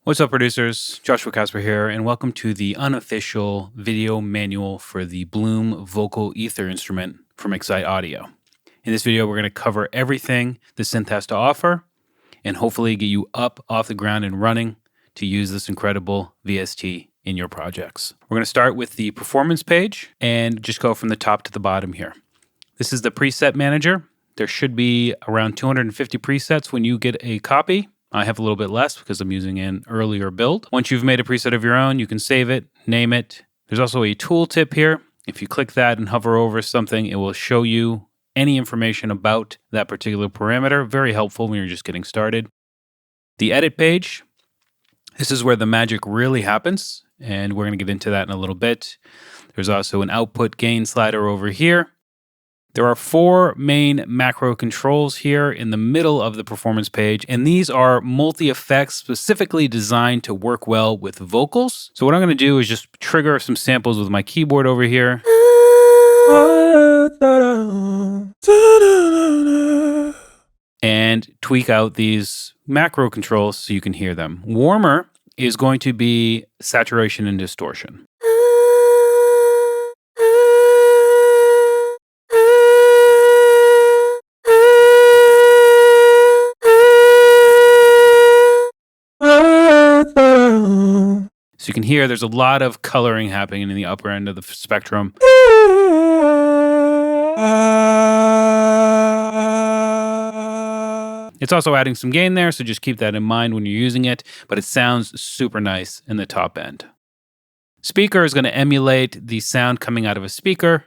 What's up, producers? Joshua Casper here, and welcome to the unofficial video manual for the Bloom Vocal Aether instrument from Excite Audio. In this video, we're going to cover everything the synth has to offer and hopefully get you up off the ground and running to use this incredible VST in your projects. We're going to start with the performance page and just go from the top to the bottom here. This is the preset manager. There should be around 250 presets when you get a copy. I have a little bit less because I'm using an earlier build. Once you've made a preset of your own, you can save it, name it. There's also a tooltip here. If you click that and hover over something, it will show you any information about that particular parameter. Very helpful when you're just getting started. The edit page, this is where the magic really happens, and we're going to get into that in a little bit. There's also an output gain slider over here. There are 4 main macro controls here in the middle of the performance page, and these are multi-effects specifically designed to work well with vocals. So what I'm going to do is just trigger some samples with my keyboard over here. And tweak out these macro controls so you can hear them. Warmer is going to be saturation and distortion. So you can hear there's a lot of coloring happening in the upper end of the spectrum. It's also adding some gain there, so just keep that in mind when you're using it, but it sounds super nice in the top end. Speaker is going to emulate the sound coming out of a speaker.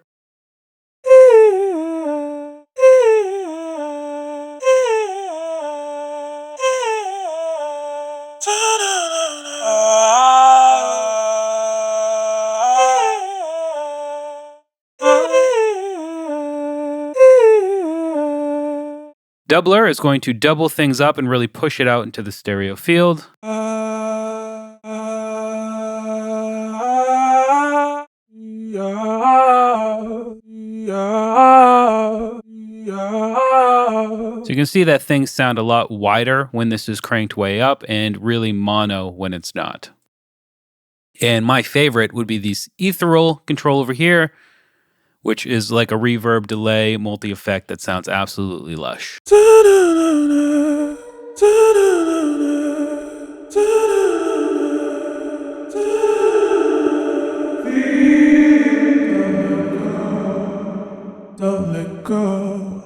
Doubler is going to double things up and really push it out into the stereo field. So you can see that things sound a lot wider when this is cranked way up and really mono when it's not. And my favorite would be this ethereal control over here, which is like a reverb delay multi-effect that sounds absolutely lush. Don't let go.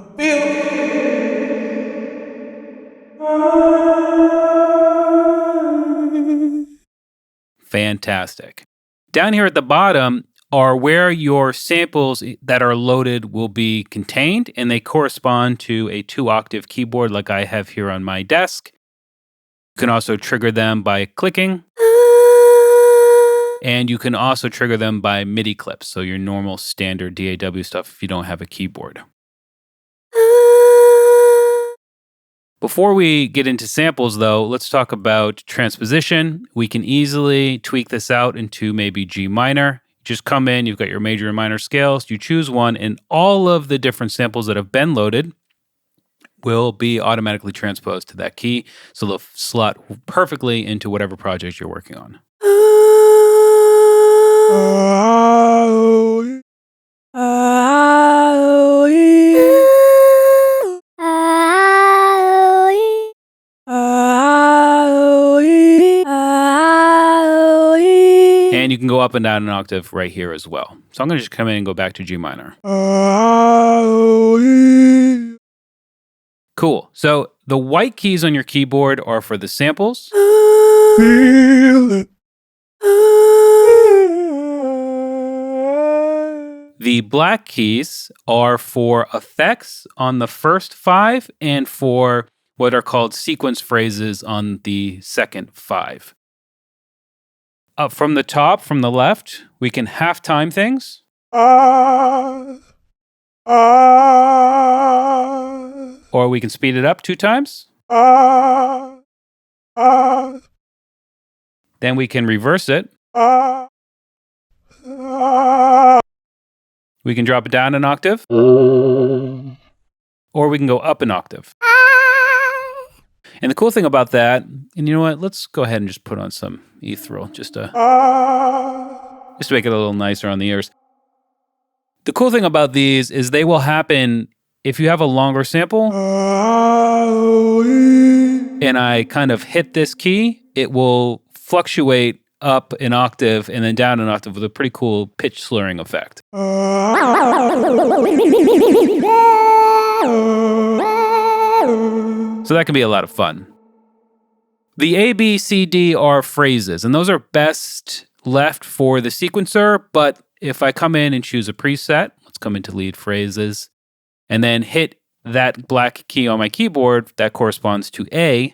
Fantastic. Down here at the bottom are where your samples that are loaded will be contained, and they correspond to a 2-octave keyboard like I have here on my desk. You can also trigger them by clicking, and you can also trigger them by MIDI clips, so your normal standard DAW stuff if you don't have a keyboard. Before we get into samples, though, let's talk about transposition. We can easily tweak this out into maybe G minor. Just come in, you've got your major and minor scales, you choose one, and all of the different samples that have been loaded will be automatically transposed to that key, so they'll slot perfectly into whatever project you're working on. And you can go up and down an octave right here as well. So I'm going to just come in and go back to G minor. Cool. So the white keys on your keyboard are for the samples. Feel it. The black keys are for effects on the first 5 and for what are called sequence phrases on the second 5. Up from the top, from the left, we can half time things. Or we can speed it up 2 times. Then we can reverse it. We can drop it down an octave. Or we can go up an octave. And the cool thing about that, and you know what, let's go ahead and just put on some ethereal just to make it a little nicer on the ears. The cool thing about these is they will happen if you have a longer sample and I kind of hit this key, it will fluctuate up an octave and then down an octave with a pretty cool pitch slurring effect. So that can be a lot of fun. The A, B, C, D are phrases, and those are best left for the sequencer, but if I come in and choose a preset, let's come into lead phrases, and then hit that black key on my keyboard that corresponds to A.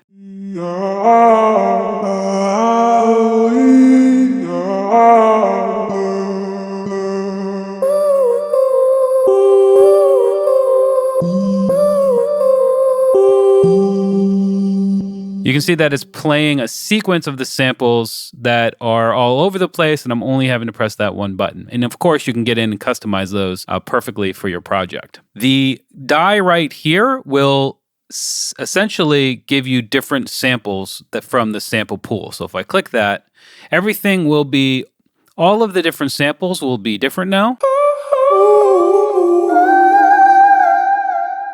You can see that it's playing a sequence of the samples that are all over the place, and I'm only having to press that one button. And of course, you can get in and customize those perfectly for your project. The die right here will essentially give you different samples from the sample pool. So if I click that, everything will be, all of the different samples will be different now.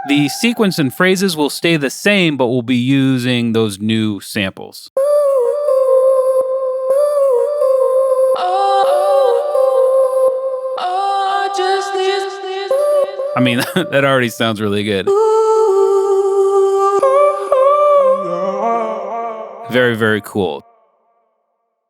The sequence and phrases will stay the same, but we'll be using those new samples. I mean, that already sounds really good. Very, very cool.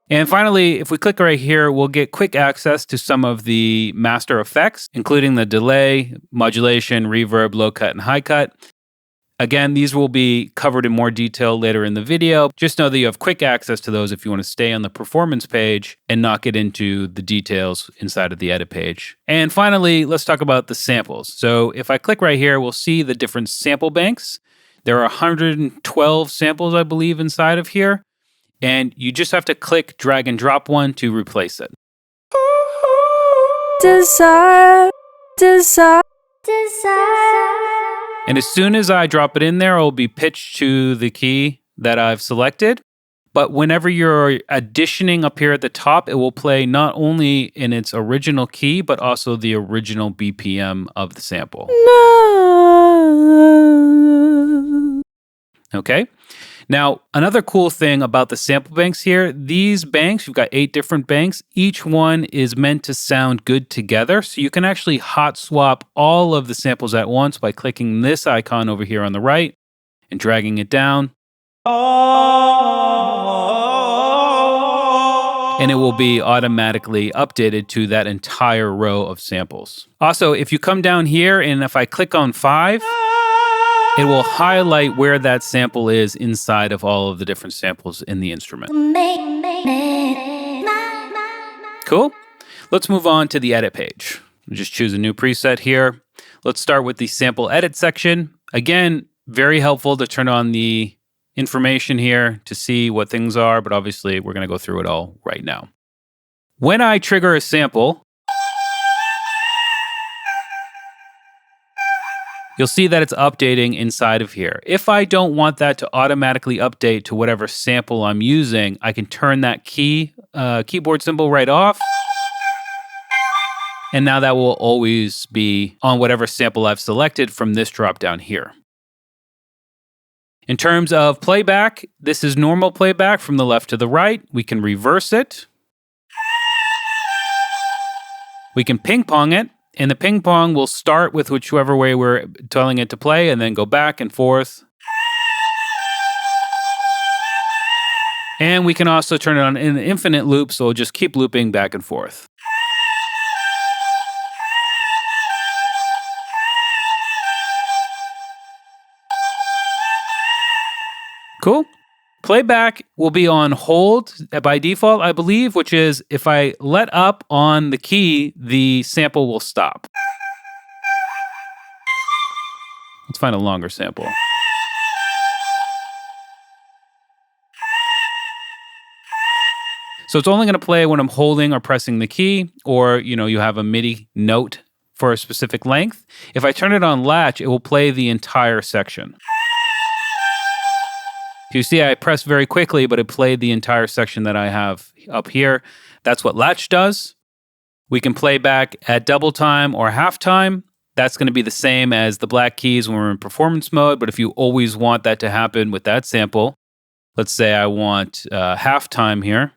And finally, if we click right here, we'll get quick access to some of the master effects, including the delay, modulation, reverb, low cut, and high cut. Again, these will be covered in more detail later in the video. Just know that you have quick access to those if you want to stay on the performance page and not get into the details inside of the edit page. And finally, let's talk about the samples. So if I click right here, we'll see the different sample banks. There are 112 samples, I believe, inside of here. And you just have to click, drag, and drop one to replace it. Desire. And as soon as I drop it in there, it will be pitched to the key that I've selected. But whenever you're additioning up here at the top, it will play not only in its original key, but also the original BPM of the sample. No. Okay. Now, another cool thing about the sample banks here, these banks, you've got 8 different banks. Each one is meant to sound good together. So you can actually hot swap all of the samples at once by clicking this icon over here on the right and dragging it down. And it will be automatically updated to that entire row of samples. Also, if you come down here and if I click on 5, it will highlight where that sample is inside of all of the different samples in the instrument. Cool. Let's move on to the edit page. Just choose a new preset here. Let's start with the sample edit section. Again, very helpful to turn on the information here to see what things are, but obviously we're going to go through it all right now. When I trigger a sample, you'll see that it's updating inside of here. If I don't want that to automatically update to whatever sample I'm using, I can turn that keyboard symbol right off. And now that will always be on whatever sample I've selected from this drop down here. In terms of playback, this is normal playback from the left to the right. We can reverse it. We can ping pong it. And the ping pong will start with whichever way we're telling it to play and then go back and forth. And we can also turn it on in an infinite loop, so it'll just keep looping back and forth. Cool. Playback will be on hold by default, I believe, which is if I let up on the key, the sample will stop. Let's find a longer sample. So it's only going to play when I'm holding or pressing the key, or you have a MIDI note for a specific length. If I turn it on latch, it will play the entire section. You see, I pressed very quickly, but it played the entire section that I have up here. That's what latch does. We can play back at double time or half time. That's going to be the same as the black keys when we're in performance mode. But if you always want that to happen with that sample, let's say I want half time here.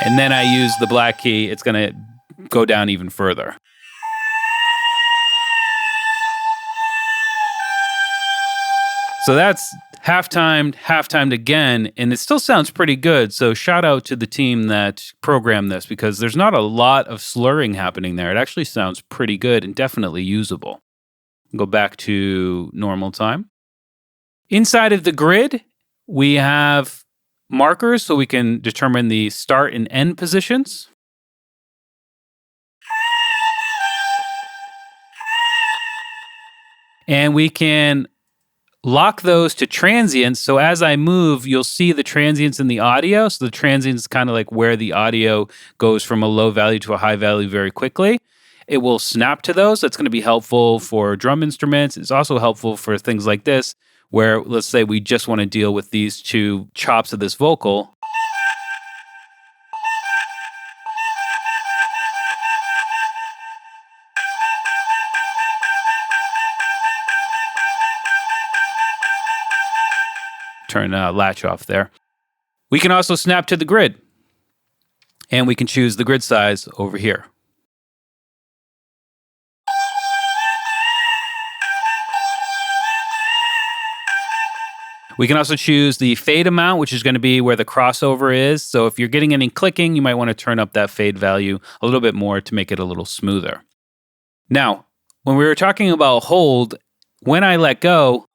And then I use the black key, it's going to go down even further. So that's half-timed again, and it still sounds pretty good. So shout out to the team that programmed this because there's not a lot of slurring happening there. It actually sounds pretty good and definitely usable. Go back to normal time. Inside of the grid, we have markers so we can determine the start and end positions. And we can lock those to transients. So as I move, you'll see the transients in the audio. So the transients is kind of like where the audio goes from a low value to a high value very quickly. It will snap to those. That's going to be helpful for drum instruments. It's also helpful for things like this, where let's say we just want to deal with these two chops of this vocal. Turn latch off there. We can also snap to the grid, and we can choose the grid size over here. We can also choose the fade amount, which is going to be where the crossover is. So if you're getting any clicking, you might want to turn up that fade value a little bit more to make it a little smoother. Now, when we were talking about hold, when I let go,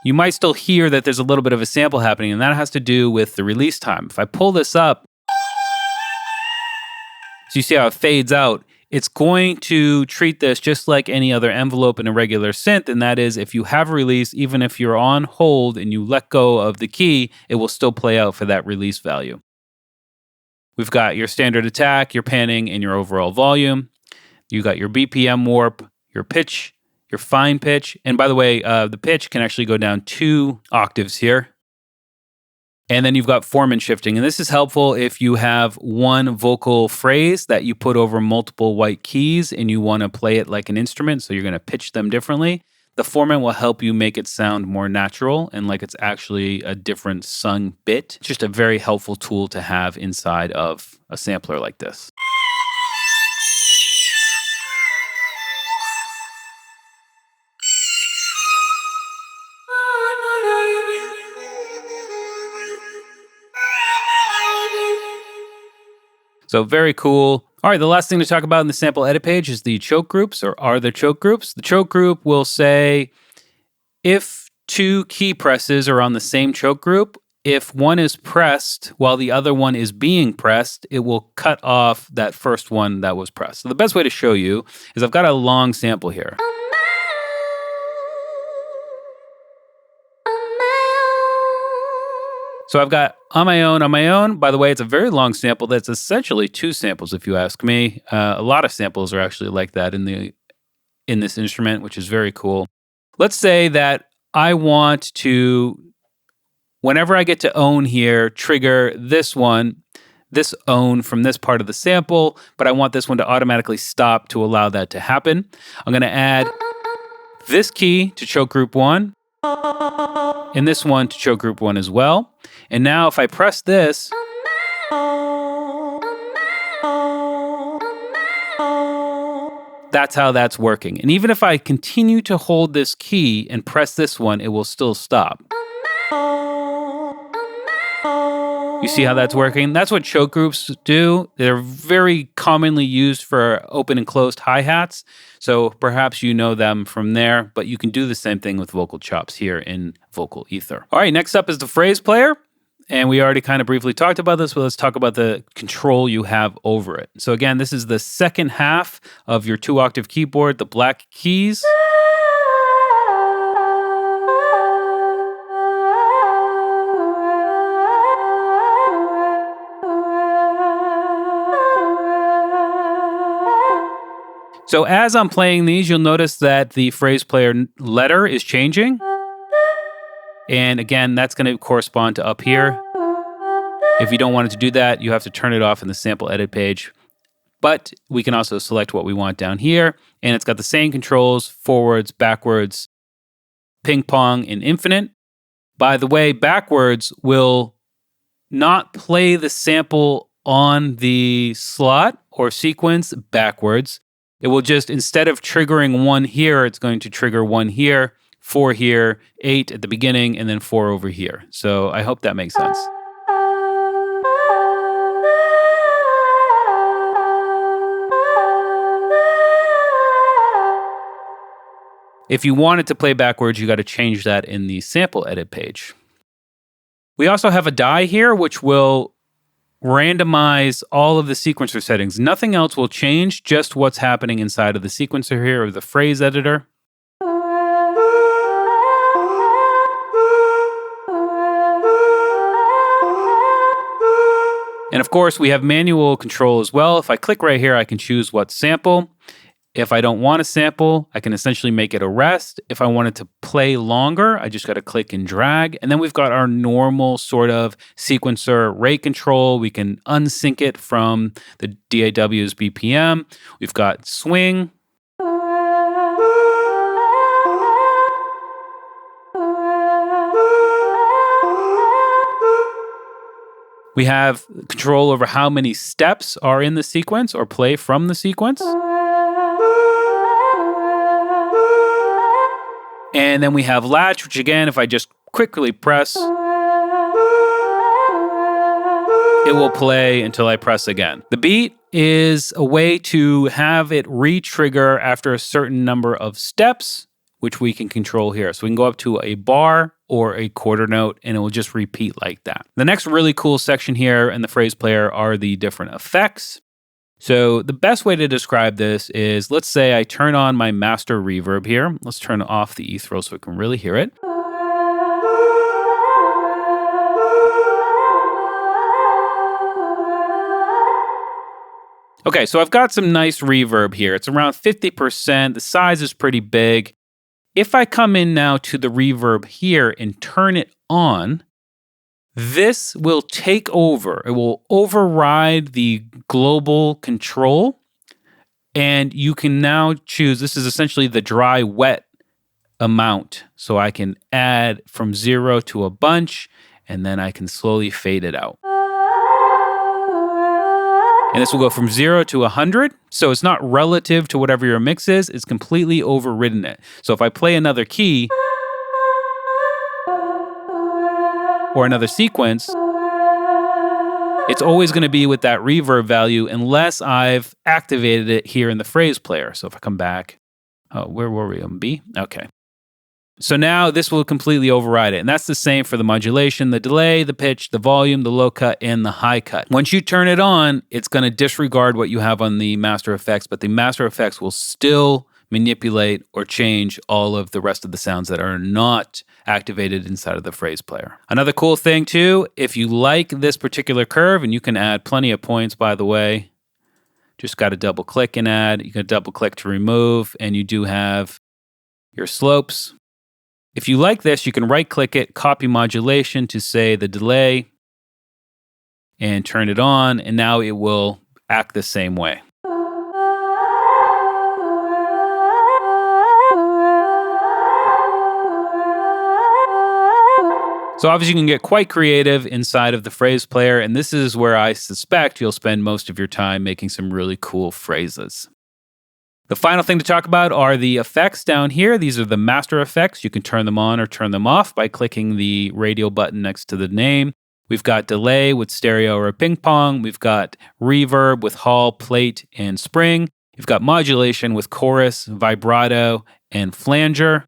you might still hear that there's a little bit of a sample happening, and that has to do with the release time. If I pull this up, so you see how it fades out, it's going to treat this just like any other envelope in a regular synth, and that is if you have a release, even if you're on hold and you let go of the key, it will still play out for that release value. We've got your standard attack, your panning, and your overall volume. You got your BPM warp, your pitch, your fine pitch. And by the way, the pitch can actually go down 2 octaves here. And then you've got formant shifting. And this is helpful if you have one vocal phrase that you put over multiple white keys and you want to play it like an instrument, so you're going to pitch them differently. The formant will help you make it sound more natural and like it's actually a different sung bit. It's just a very helpful tool to have inside of a sampler like this. So very cool. All right, the last thing to talk about in the sample edit page is the choke groups, or are there choke groups? The choke group will say if 2 key presses are on the same choke group, if one is pressed while the other one is being pressed, it will cut off that first one that was pressed. So the best way to show you is I've got a long sample here. So I've got on my own. By the way, it's a very long sample that's essentially 2 samples, if you ask me. A lot of samples are actually like that in this instrument, which is very cool. Let's say that I want to, whenever I get to own here, trigger this own from this part of the sample, but I want this one to automatically stop to allow that to happen. I'm going to add this key to choke group 1. And this one to choke group 1 as well. And now if I press this, that's how that's working. And even if I continue to hold this key and press this one, it will still stop. You see how that's working? That's what choke groups do. They're very commonly used for open and closed hi-hats. So perhaps you know them from there, but you can do the same thing with vocal chops here in Vocal Aether. All right, next up is the phrase player. And we already kind of briefly talked about this, but let's talk about the control you have over it. So again, this is the second half of your 2-octave keyboard, the black keys. So as I'm playing these, you'll notice that the phrase player letter is changing. And again, that's going to correspond to up here. If you don't want it to do that, you have to turn it off in the sample edit page. But we can also select what we want down here. And it's got the same controls, forwards, backwards, ping pong, and infinite. By the way, backwards will not play the sample on the slot or sequence backwards. It will just, instead of triggering 1 here, it's going to trigger 1 here, 4 here, 8 at the beginning, and then 4 over here. So I hope that makes sense. If you want it to play backwards, you got to change that in the sample edit page. We also have a die here, which will randomize all of the sequencer settings. Nothing else will change, just what's happening inside of the sequencer here, or the phrase editor. And of course, we have manual control as well. If I click right here, I can choose what sample. If I don't want a sample, I can essentially make it a rest. If I wanted to play longer, I just got to click and drag. And then we've got our normal sort of sequencer rate control. We can unsync it from the DAW's BPM. We've got swing. We have control over how many steps are in the sequence or play from the sequence. And then we have latch, which again, if I just quickly press, it will play until I press again. The beat is a way to have it re-trigger after a certain number of steps, which we can control here. So we can go up to a bar or a quarter note, and it will just repeat like that. The next really cool section here in the phrase player are the different effects. So the best way to describe this is, let's say I turn on my master reverb here. Let's turn off the ethereal so we can really hear it. Okay, so I've got some nice reverb here. It's around 50%. The size is pretty big. If I come in now to the reverb here and turn it on, this will take over. It will override the global control. And you can now choose, this is essentially the dry wet amount. So I can add from 0 to a bunch, and then I can slowly fade it out. And this will go from 0 to 100. So it's not relative to whatever your mix is. It's completely overridden it. So if I play another key or another sequence, it's always going to be with that reverb value unless I've activated it here in the phrase player. So if I come back, where were we on B? Okay. So now this will completely override it. And that's the same for the modulation, the delay, the pitch, the volume, the low cut, and the high cut. Once you turn it on, it's going to disregard what you have on the master effects, but the master effects will still manipulate or change all of the rest of the sounds that are not activated inside of the phrase player. Another cool thing too, if you like this particular curve, and you can add plenty of points, by the way, just got to double click and add. You can double click to remove, and you do have your slopes. If you like this, you can right click it, copy modulation to say the delay, and turn it on, and now it will act the same way. So obviously you can get quite creative inside of the phrase player, and this is where I suspect you'll spend most of your time making some really cool phrases. The final thing to talk about are the effects down here. These are the master effects. You can turn them on or turn them off by clicking the radio button next to the name. We've got delay with stereo or ping pong. We've got reverb with hall, plate, and spring. You've got modulation with chorus, vibrato, and flanger.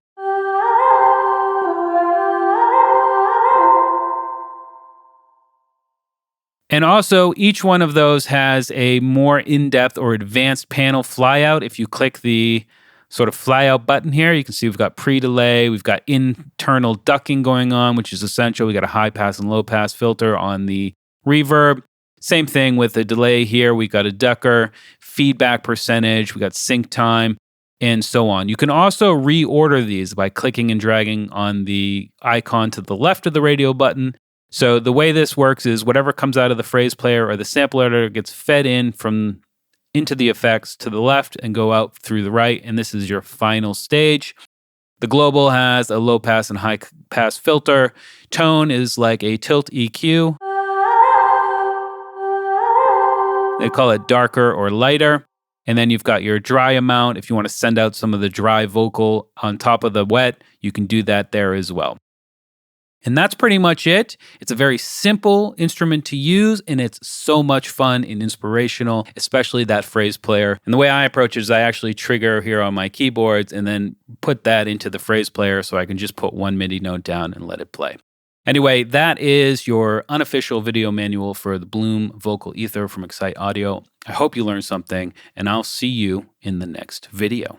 And also, each one of those has a more in-depth or advanced panel flyout. If you click the sort of flyout button here, you can see we've got pre-delay, we've got internal ducking going on, which is essential. We got a high pass and low pass filter on the reverb. Same thing with the delay here. We've got a ducker, feedback percentage, we got sync time, and so on. You can also reorder these by clicking and dragging on the icon to the left of the radio button. So the way this works is whatever comes out of the phrase player or the sample editor gets fed into the effects to the left and go out through the right, and this is your final stage. The global has a low pass and high pass filter. Tone is like a tilt EQ. They call it darker or lighter. And then you've got your dry amount. If you want to send out some of the dry vocal on top of the wet, you can do that there as well. And that's pretty much it. It's a very simple instrument to use, and it's so much fun and inspirational, especially that phrase player. And the way I approach it is I actually trigger here on my keyboards and then put that into the phrase player so I can just put one MIDI note down and let it play. Anyway, that is your unofficial video manual for the Bloom Vocal Aether from Excite Audio. I hope you learned something, and I'll see you in the next video.